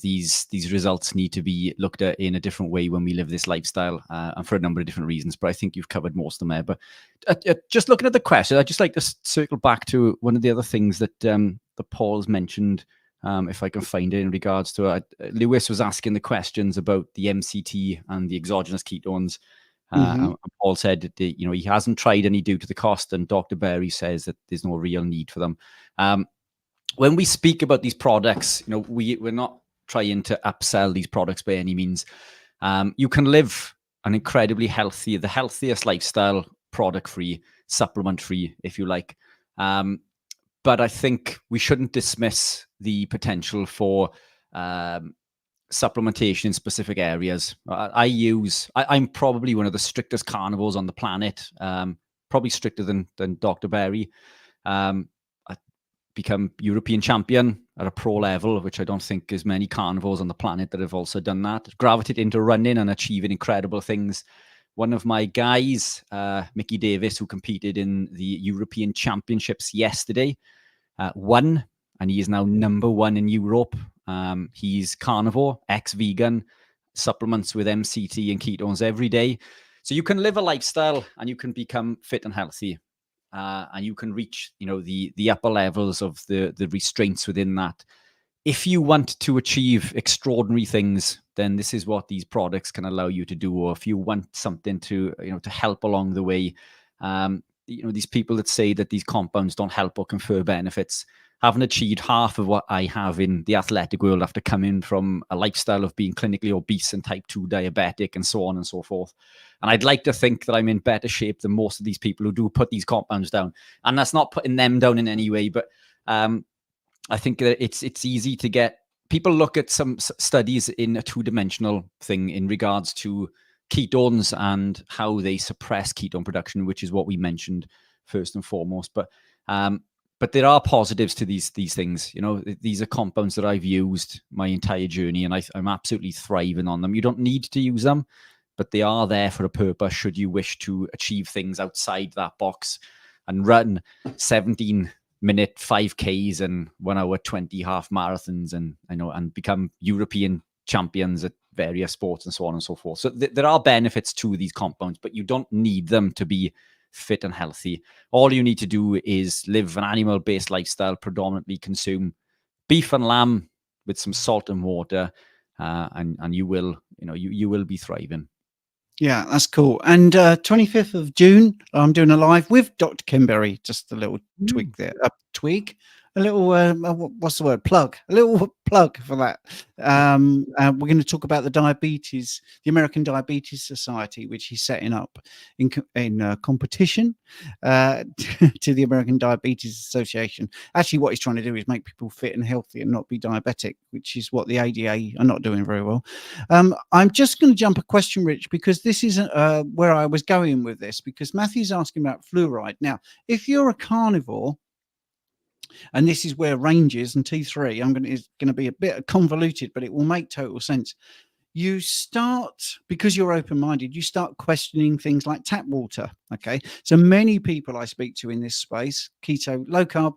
these results need to be looked at in a different way when we live this lifestyle, and for a number of different reasons. But I think you've covered most of them there. But just looking at the question, I'd just like to circle back to one of the other things that Paul's mentioned, if I can find it, in regards to Lewis was asking the questions about the MCT and the exogenous ketones. And Paul said that he hasn't tried any due to the cost, and Dr. Berry says that there's no real need for them. When we speak about these products, we're not trying to upsell these products by any means. You can live an incredibly the healthiest lifestyle, product-free, supplement-free, if you like. But I think we shouldn't dismiss the potential for supplementation in specific areas. I'm probably one of the strictest carnivores on the planet, probably stricter than Dr. Berry. I become European champion at a pro level, which I don't think there's many carnivores on the planet that have also done that. Gravitated into running and achieving incredible things. One of my guys, Mickey Davis, who competed in the European Championships yesterday, won, and he is now number 1 in Europe. He's carnivore, ex-vegan, supplements with MCT and ketones every day. So you can live a lifestyle and you can become fit and healthy, and you can reach, the upper levels of the restraints within that. If you want to achieve extraordinary things, then this is what these products can allow you to do. Or if you want something to help along the way, these people that say that these compounds don't help or confer benefits haven't achieved half of what I have in the athletic world after coming from a lifestyle of being clinically obese and type 2 diabetic and so on and so forth. And I'd like to think that I'm in better shape than most of these people who do put these compounds down. And that's not putting them down in any way, but I think that it's easy to get people look at some studies in a two-dimensional thing in regards to ketones and how they suppress ketone production, which is what we mentioned first and foremost. But there are positives to these things. These are compounds that I've used my entire journey, and I'm absolutely thriving on them. You don't need to use them, but they are there for a purpose should you wish to achieve things outside that box and run 17-minute 5Ks and 1 hour 20 half marathons and become European champions at various sports and so on and so forth. So there are benefits to these compounds, but you don't need them to be fit and healthy. All you need to do is live an animal-based lifestyle, predominantly consume beef and lamb with some salt and water, and you will be thriving. Yeah, that's cool. And 25th of June, I'm doing a live with Dr. Kimberry. Just a little twig there, a little what's the word? Plug, a little plug for that. We're going to talk about the American Diabetes Society, which he's setting up in competition to the American Diabetes Association. Actually, what he's trying to do is make people fit and healthy and not be diabetic, which is what the ADA are not doing very well. I'm just going to jump a question, Rich, because this is where I was going with this, because Matthew's asking about fluoride. Now, if you're a carnivore, and this is where ranges and T3 is going to be a bit convoluted, but it will make total sense. You start, because you're open-minded, you start questioning things like tap water. Okay, so many people I speak to in this space, keto, low carb,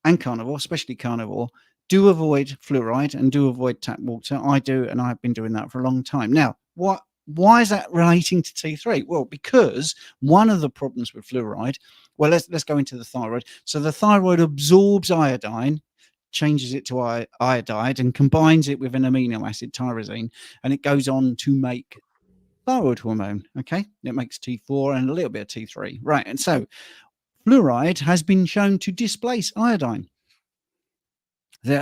and carnivore, especially carnivore, do avoid fluoride and do avoid tap water. I do, and I've been doing that for a long time. Now, why is that relating to T3? Well, because one of the problems with fluoride, well, let's go into the thyroid. So the thyroid absorbs iodine, changes it to iodide, and combines it with an amino acid, tyrosine, and it goes on to make thyroid hormone. Okay, it makes T4 and a little bit of T3, right? And so fluoride has been shown to displace iodine.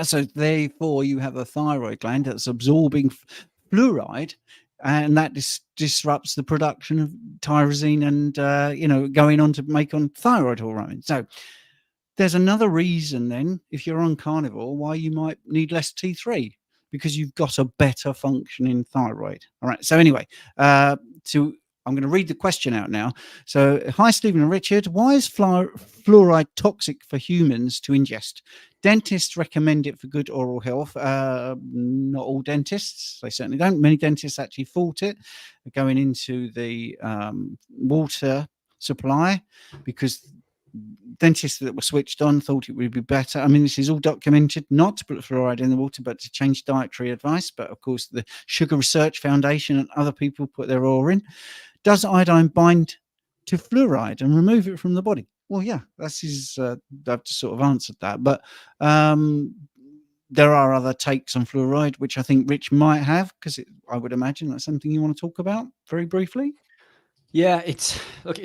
So therefore, you have a thyroid gland that's absorbing fluoride, and that disrupts the production of tyrosine and going on to make on thyroid hormone. So there's another reason then, if you're on carnivore, why you might need less T3, because you've got a better functioning thyroid. All right. So anyway, I'm going to read the question out now. So, hi, Stephen and Richard. Why is fluoride toxic for humans to ingest? Dentists recommend it for good oral health. Not all dentists. They certainly don't. Many dentists actually fault it going into the water supply, because dentists that were switched on thought it would be better. I mean, this is all documented, not to put fluoride in the water, but to change dietary advice. But of course, the Sugar Research Foundation and other people put their oar in. Does iodine bind to fluoride and remove it from the body? Well, yeah, I've just sort of answered that. But there are other takes on fluoride, which I think Rich might have, because I would imagine that's something you want to talk about very briefly. Yeah, it's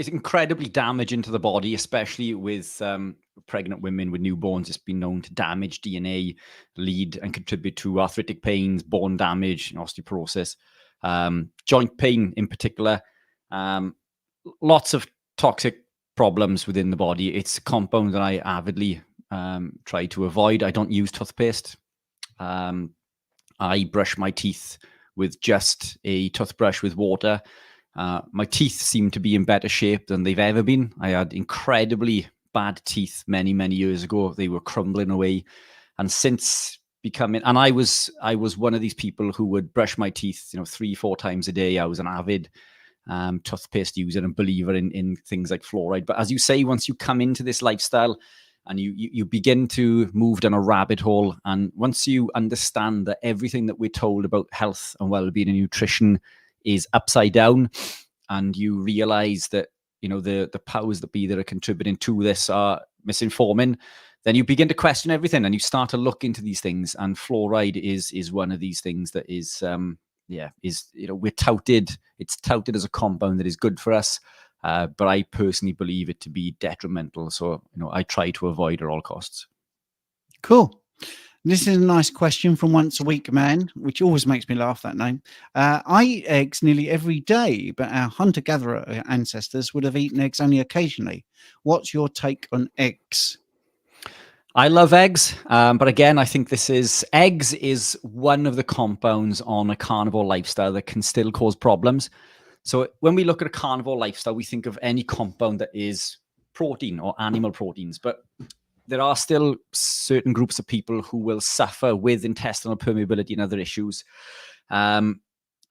incredibly damaging to the body, especially with pregnant women with newborns. It's been known to damage DNA, lead and contribute to arthritic pains, bone damage, and osteoporosis, joint pain in particular. Lots of toxic problems within the body. It's a compound that I avidly try to avoid. I don't use toothpaste. I brush my teeth with just a toothbrush with water. My teeth seem to be in better shape than they've ever been. I had incredibly bad teeth many, many years ago. They were crumbling away. And since becoming, and I was one of these people who would brush my teeth, 3-4 times a day. I was an avid toothpaste user and believer in things like fluoride. But as you say, once you come into this lifestyle and you begin to move down a rabbit hole, and once you understand that everything that we're told about health and well-being and nutrition is upside down, and you realize that the powers that be that are contributing to this are misinforming, then you begin to question everything and you start to look into these things. And fluoride is one of these things that is we're touted. It's touted as a compound that is good for us. but I personally believe it to be detrimental. So, I try to avoid at all costs. Cool. This is a nice question from Once a Week Man, which always makes me laugh, that name. I eat eggs nearly every day, but our hunter-gatherer ancestors would have eaten eggs only occasionally. What's your take on eggs? I love eggs, but again, I think eggs is one of the compounds on a carnivore lifestyle that can still cause problems. So when we look at a carnivore lifestyle, we think of any compound that is protein or animal proteins, but there are still certain groups of people who will suffer with intestinal permeability and other issues. And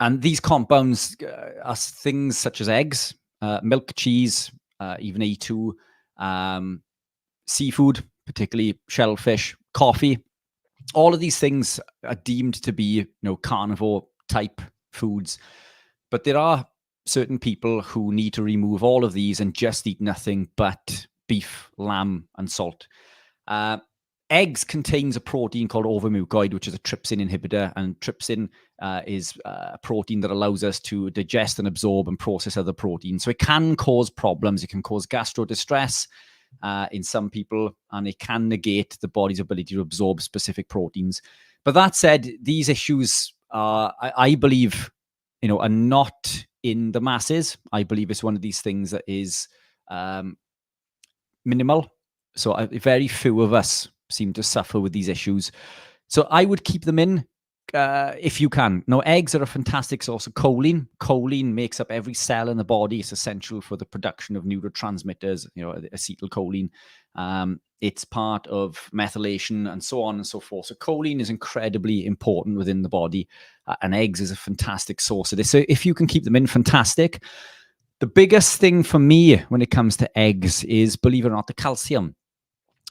these compounds are things such as eggs, milk, cheese, even A2, seafood, particularly shellfish, coffee. All of these things are deemed to be, carnivore type foods. But there are certain people who need to remove all of these and just eat nothing but beef, lamb, and salt. Eggs contains a protein called overmucoid, which is a trypsin inhibitor, and trypsin is a protein that allows us to digest and absorb and process other proteins. So it can cause problems. It can cause gastro distress in some people, and it can negate the body's ability to absorb specific proteins. But that said, these issues are, I believe, are not in the masses. I believe it's one of these things that is minimal. So very few of us seem to suffer with these issues. So I would keep them in if you can. Now, eggs are a fantastic source of choline. Choline makes up every cell in the body. It's essential for the production of neurotransmitters, acetylcholine. It's part of methylation and so on and so forth. So choline is incredibly important within the body, and eggs is a fantastic source of this. So if you can keep them in, fantastic. The biggest thing for me when it comes to eggs is, believe it or not, the calcium.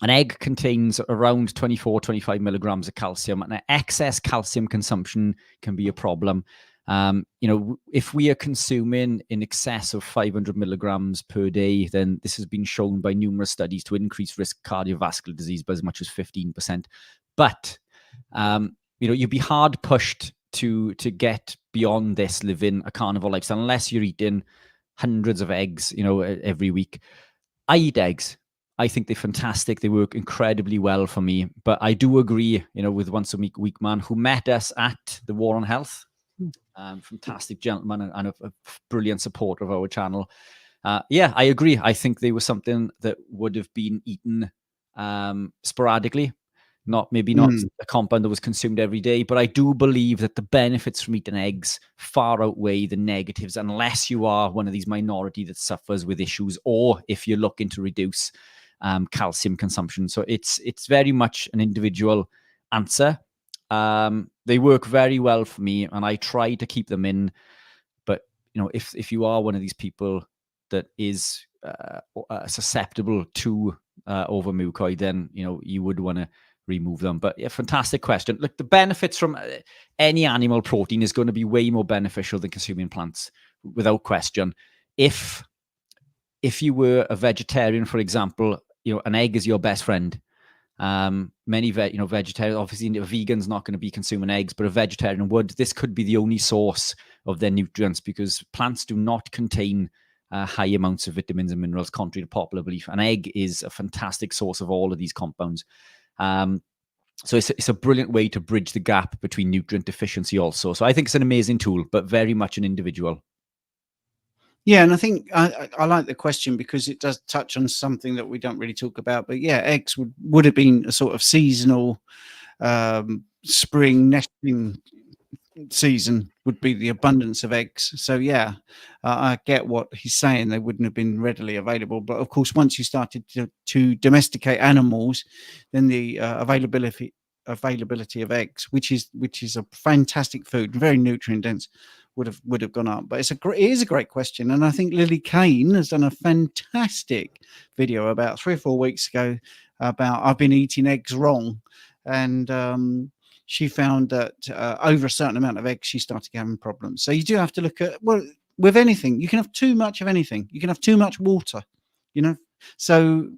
An egg contains around 24, 25 milligrams of calcium, and excess calcium consumption can be a problem. If we are consuming in excess of 500 milligrams per day, then this has been shown by numerous studies to increase risk of cardiovascular disease by as much as 15%. But, you'd be hard pushed to get beyond this, living a carnivore lifestyle, unless you're eating hundreds of eggs, every week. I eat eggs. I think they're fantastic. They work incredibly well for me. But I do agree, with Once a Week Man, who met us at the War on Health. Fantastic gentleman and a brilliant supporter of our channel. I agree. I think they were something that would have been eaten sporadically. Not a compound that was consumed every day, but I do believe that the benefits from eating eggs far outweigh the negatives, unless you are one of these minority that suffers with issues, or if you're looking to reduce calcium consumption. So it's very much an individual answer. They work very well for me, and I try to keep them in. But if you are one of these people that is susceptible to overmucoid, then you would want to remove them. But yeah, fantastic question. Look, the benefits from any animal protein is going to be way more beneficial than consuming plants, without question. If you were a vegetarian, for example, an egg is your best friend. Many vegetarians, obviously a vegan's not going to be consuming eggs, but a vegetarian would. This could be the only source of their nutrients, because plants do not contain high amounts of vitamins and minerals, contrary to popular belief. An egg is a fantastic source of all of these compounds. So it's a brilliant way to bridge the gap between nutrient deficiency also. So I think it's an amazing tool, but very much an individual. Yeah, and I think I like the question because it does touch on something that we don't really talk about. But yeah, eggs would have been a sort of seasonal spring nesting season would be the abundance of eggs. So yeah, I get what he's saying. They wouldn't have been readily available. But of course, once you started to domesticate animals, then the availability of eggs, which is a fantastic food, very nutrient dense, would have gone up. But it is a great question, and I think Lily Kane has done a fantastic video about 3 or 4 weeks ago about I've been eating eggs wrong, and she found that over a certain amount of eggs she started having problems. So you do have to look at, well, with anything you can have too much of anything. You can have too much water, so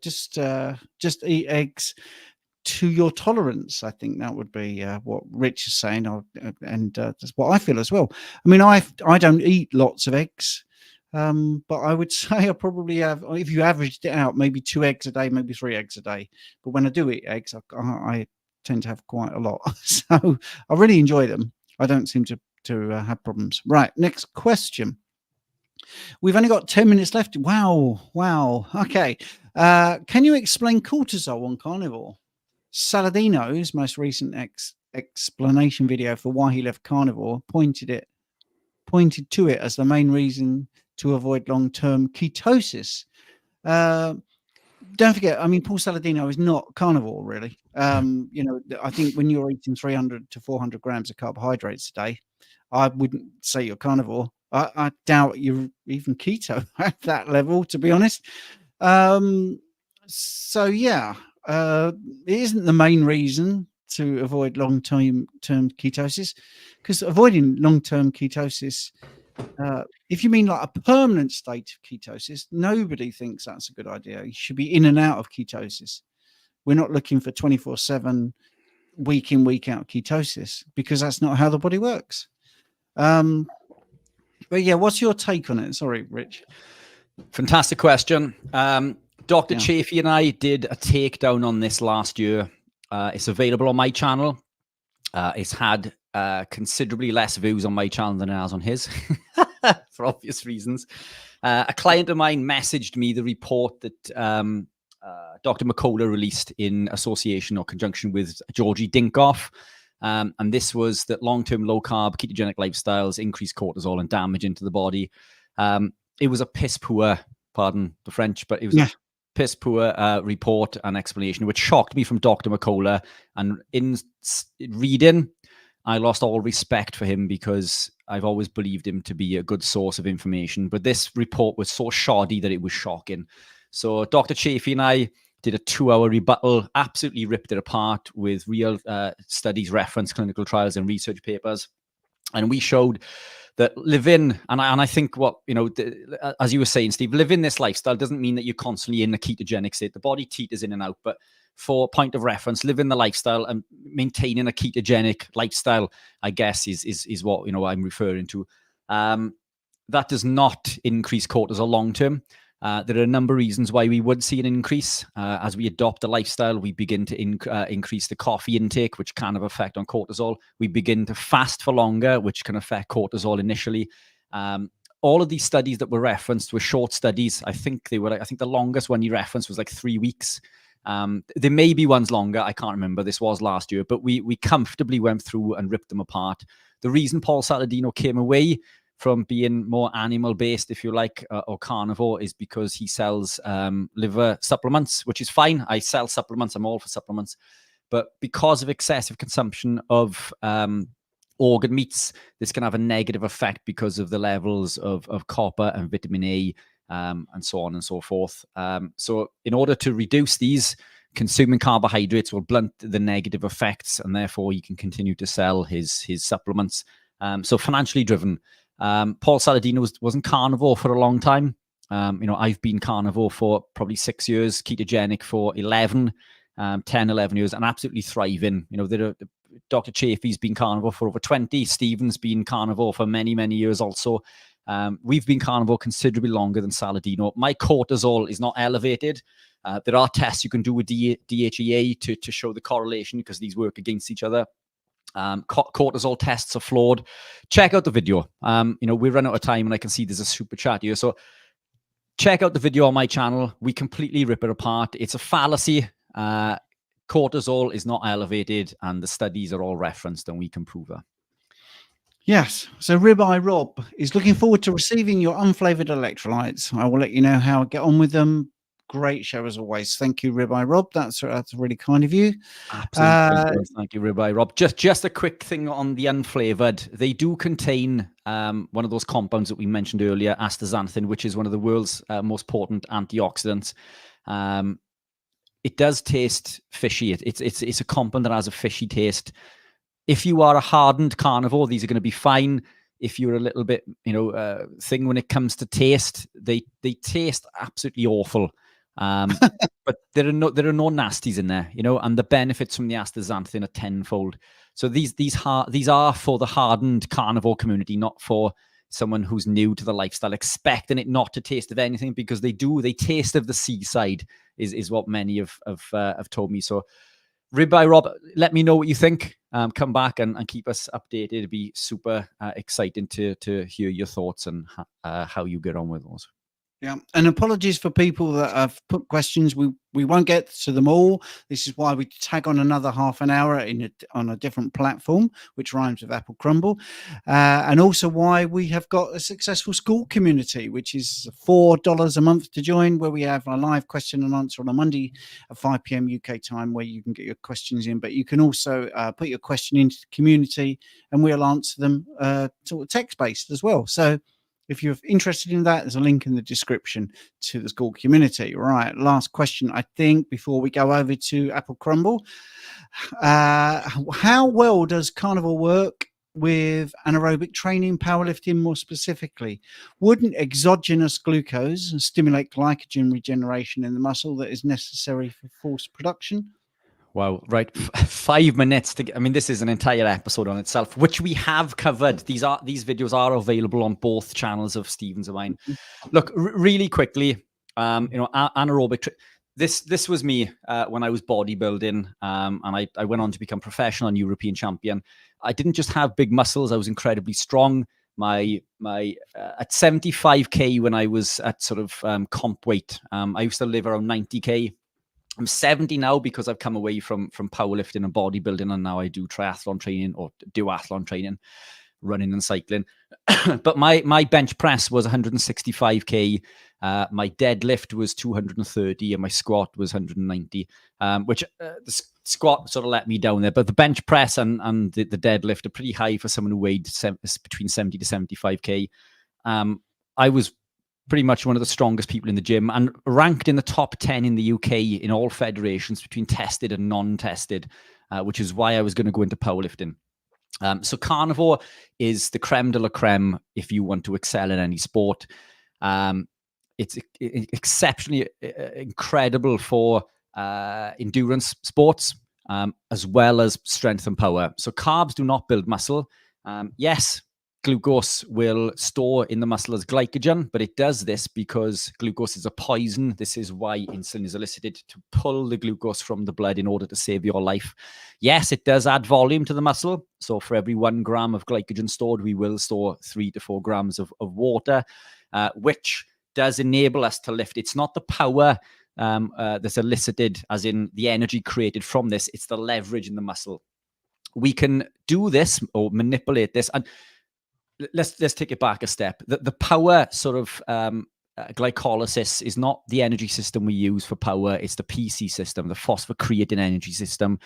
just eat eggs to your tolerance. I think that would be what Rich is saying, and that's what I feel as well. I mean, I don't eat lots of eggs. But I would say I probably have, if you averaged it out, maybe 2 eggs a day, maybe 3 eggs a day. But when I do eat eggs, I tend to have quite a lot. So I really enjoy them. I don't seem to have problems. Right, next question. We've only got 10 minutes left. Wow. Okay. Can you explain cortisol on carnivore? Saladino's most recent explanation video for why he left carnivore pointed to it as the main reason to avoid long-term ketosis. Don't forget, I mean, Paul Saladino is not carnivore, really. I think when you're eating 300 to 400 grams of carbohydrates a day, I wouldn't say you're carnivore. I doubt you're even keto at that level, to be honest. So yeah, it isn't the main reason to avoid long-term ketosis, because avoiding long-term ketosis, if you mean like a permanent state of ketosis, nobody thinks that's a good idea. You should be in and out of ketosis. We're not looking for 24/7, week in, week out ketosis, because that's not how the body works. But yeah, what's your take on it? Sorry, Rich. Fantastic question. Dr. Chafee and I did a takedown on this last year. It's available on my channel. It's had considerably less views on my channel than it has on his, for obvious reasons. A client of mine messaged me the report that Dr. McCullough released in association or conjunction with Georgie Dinkoff. And this was that long-term low-carb ketogenic lifestyles increase cortisol and damage into the body. It was a piss poor, pardon the French, but it was a piss poor report and explanation, which shocked me from Dr. McCullough. And in reading, I lost all respect for him because I've always believed him to be a good source of information. But this report was so shoddy that it was shocking. So Dr. Chafee and I did a 2-hour rebuttal, absolutely ripped it apart with real studies, reference, clinical trials, and research papers. And we showed that living, and I think what, as you were saying, Steve, living this lifestyle doesn't mean that you're constantly in a ketogenic state. The body teeters in and out, but for point of reference, living the lifestyle and maintaining a ketogenic lifestyle, I guess, is what I'm referring to. That does not increase cortisol long term. There are a number of reasons why we would see an increase. As we adopt a lifestyle, we begin to increase the coffee intake, which can have effect on cortisol. We begin to fast for longer, which can affect cortisol initially. All of these studies that were referenced were short studies. I think the longest one you referenced was like 3 weeks. There may be ones longer. I can't remember. This was last year, but we comfortably went through and ripped them apart. The reason Paul Saladino came away from being more animal-based, if you like, or carnivore, is because he sells liver supplements, which is fine. I sell supplements. I'm all for supplements. But because of excessive consumption of organ meats, this can have a negative effect because of the levels of copper and vitamin A, and so on and so forth. So in order to reduce these, consuming carbohydrates will blunt the negative effects, and therefore he can continue to sell his supplements. So financially driven. Paul Saladino wasn't carnivore for a long time. I've been carnivore for probably 6 years, ketogenic for 11 years, and absolutely thriving. Dr. Chafee's been carnivore for over 20. Stephen's been carnivore for many, many years also. We've been carnivore considerably longer than Saladino. My cortisol is not elevated. There are tests you can do with DHEA to show the correlation, because these work against each other. Cortisol tests are flawed. Check out the video. We run out of time and I can see there's a super chat here. So check out the video on my channel. We completely rip it apart. It's a fallacy. Cortisol is not elevated and the studies are all referenced and we can prove that. Yes. So Ribeye Rob is looking forward to receiving your unflavored electrolytes. I will let you know how I get on with them. Great show as always. Thank you, Ribeye Rob. That's really kind of you. Absolutely. Thank you, Ribeye Rob. Just a quick thing on the unflavored. They do contain one of those compounds that we mentioned earlier, astaxanthin, which is one of the world's most potent antioxidants. It does taste fishy. It's a compound that has a fishy taste. If you are a hardened carnivore, these are going to be fine. If you're a little bit, thing when it comes to taste, they taste absolutely awful. But there are no nasties in there, and the benefits from the astaxanthin are tenfold. So these are for the hardened carnivore community, not for someone who's new to the lifestyle, expecting it not to taste of anything, because they taste of the seaside, is what many have told me. So Ribeye Rob, let me know what you think. Come back and keep us updated. It'd be super exciting to hear your thoughts and how you get on with those. Yeah, and apologies for people that have put questions. We won't get to them all. This is why we tag on another half an hour on a different platform, which rhymes with apple crumble, and also why we have got a successful school community, which is $4 a month to join, where we have a live question and answer on a Monday at 5 p.m. UK time, where you can get your questions in, but you can also put your question into the community, and we'll answer them sort of text-based as well. So if you're interested in that, there's a link in the description to the school community. Right, last question, I think, before we go over to Apple Crumble. How well does carnivore work with anaerobic training, powerlifting more specifically? Wouldn't exogenous glucose stimulate glycogen regeneration in the muscle that is necessary for force production? Wow, right. 5 minutes to get, I mean, this is an entire episode on itself, which we have covered. These videos are available on both channels of Stephen's and mine. Look, really quickly, anaerobic. This was me when I was bodybuilding, and I went on to become professional and European champion. I didn't just have big muscles; I was incredibly strong. My at 75k when I was at sort of comp weight, I used to live around 90k. I'm 70 now because I've come away from powerlifting and bodybuilding, and now I do triathlon training or duathlon training, running and cycling. But my bench press was 165k. My deadlift was 230, and my squat was 190. Which the squat sort of let me down there, but the bench press and the deadlift are pretty high for someone who weighed between 70 to 75k. I was pretty much one of the strongest people in the gym and ranked in the top 10 in the UK in all federations between tested and non-tested, which is why I was going to go into powerlifting. So carnivore is the creme de la creme if you want to excel in any sport. It's exceptionally incredible for endurance sports, as well as strength and power. So carbs do not build muscle. Yes, glucose will store in the muscle as glycogen, but it does this because glucose is a poison. This is why insulin is elicited, to pull the glucose from the blood in order to save your life. Yes, it does add volume to the muscle. So for every 1 gram of glycogen stored, we will store 3 to 4 grams of water, which does enable us to lift. It's not the power that's elicited, as in the energy created from this. It's the leverage in the muscle. We can do this or manipulate this. And let's take it back a step. The power sort of glycolysis is not the energy system we use for power. It's the PC system, the phosphocreatine energy system,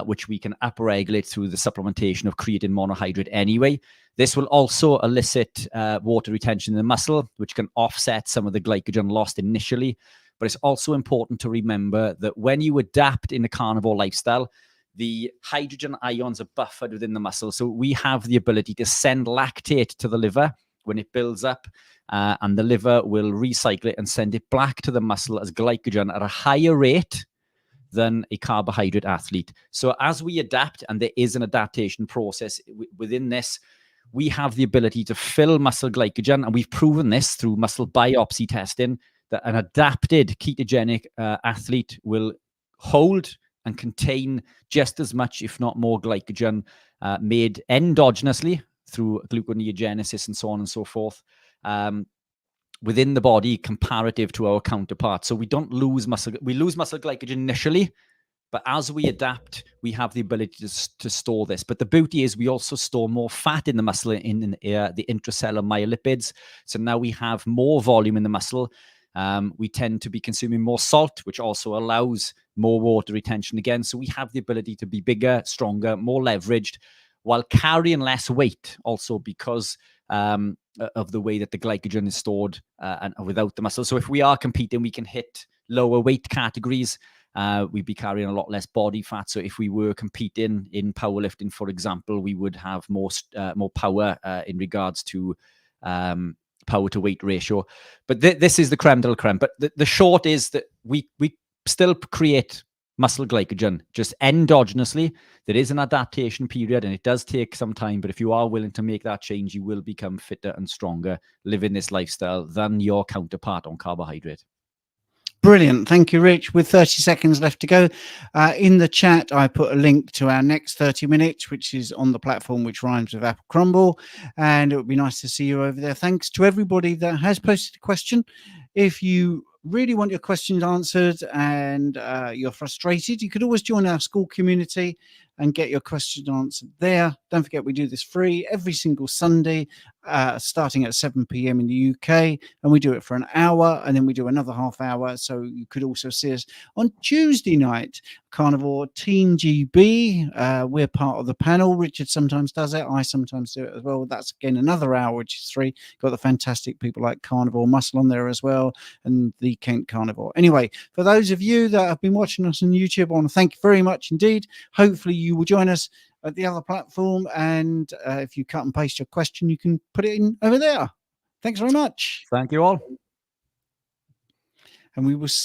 which we can upregulate through the supplementation of creatine monohydrate anyway. This will also elicit water retention in the muscle, which can offset some of the glycogen lost initially. But it's also important to remember that when you adapt in a carnivore lifestyle, the hydrogen ions are buffered within the muscle. So we have the ability to send lactate to the liver when it builds up, and the liver will recycle it and send it back to the muscle as glycogen at a higher rate than a carbohydrate athlete. So as we adapt, and there is an adaptation process within this, we have the ability to fill muscle glycogen, and we've proven this through muscle biopsy testing, that an adapted ketogenic athlete will hold and contain just as much, if not more, glycogen made endogenously through gluconeogenesis and so on and so forth within the body comparative to our counterparts. So we don't lose muscle. We lose muscle glycogen initially, but as we adapt, we have the ability to store this. But the beauty is we also store more fat in the muscle in the intracellular myolipids. So now we have more volume in the muscle. We tend to be consuming more salt, which also allows more water retention again. So we have the ability to be bigger, stronger, more leveraged, while carrying less weight also because of the way that the glycogen is stored and without the muscle. So if we are competing, we can hit lower weight categories. We'd be carrying a lot less body fat. So if we were competing in powerlifting, for example, we would have more power in regards to power to weight ratio. But this is the creme de la creme. But the short is that we still create muscle glycogen just endogenously. There is an adaptation period and it does take some time, but if you are willing to make that change, you will become fitter and stronger living this lifestyle than your counterpart on carbohydrate. Brilliant. Thank you, Rich. With 30 seconds left to go, in the chat, I put a link to our next 30 minutes, which is on the platform which rhymes with Apple Crumble. And it would be nice to see you over there. Thanks to everybody that has posted a question. If you really want your questions answered and you're frustrated, you could always join our school community and get your question answered there. Don't forget, we do this free every single Sunday, starting at 7 p.m. in the UK, and we do it for an hour, and then we do another half hour. So you could also see us on Tuesday night, Carnivore Team GB. We're part of the panel. Richard sometimes does it. I sometimes do it as well. That's again another hour, which is free. Got the fantastic people like Carnivore Muscle on there as well, and the Kent Carnivore. Anyway, for those of you that have been watching us on YouTube, I want to thank you very much indeed. Hopefully you will join us at the other platform, and if you cut and paste your question, you can put it in over there. Thanks very much. Thank you all. And we will see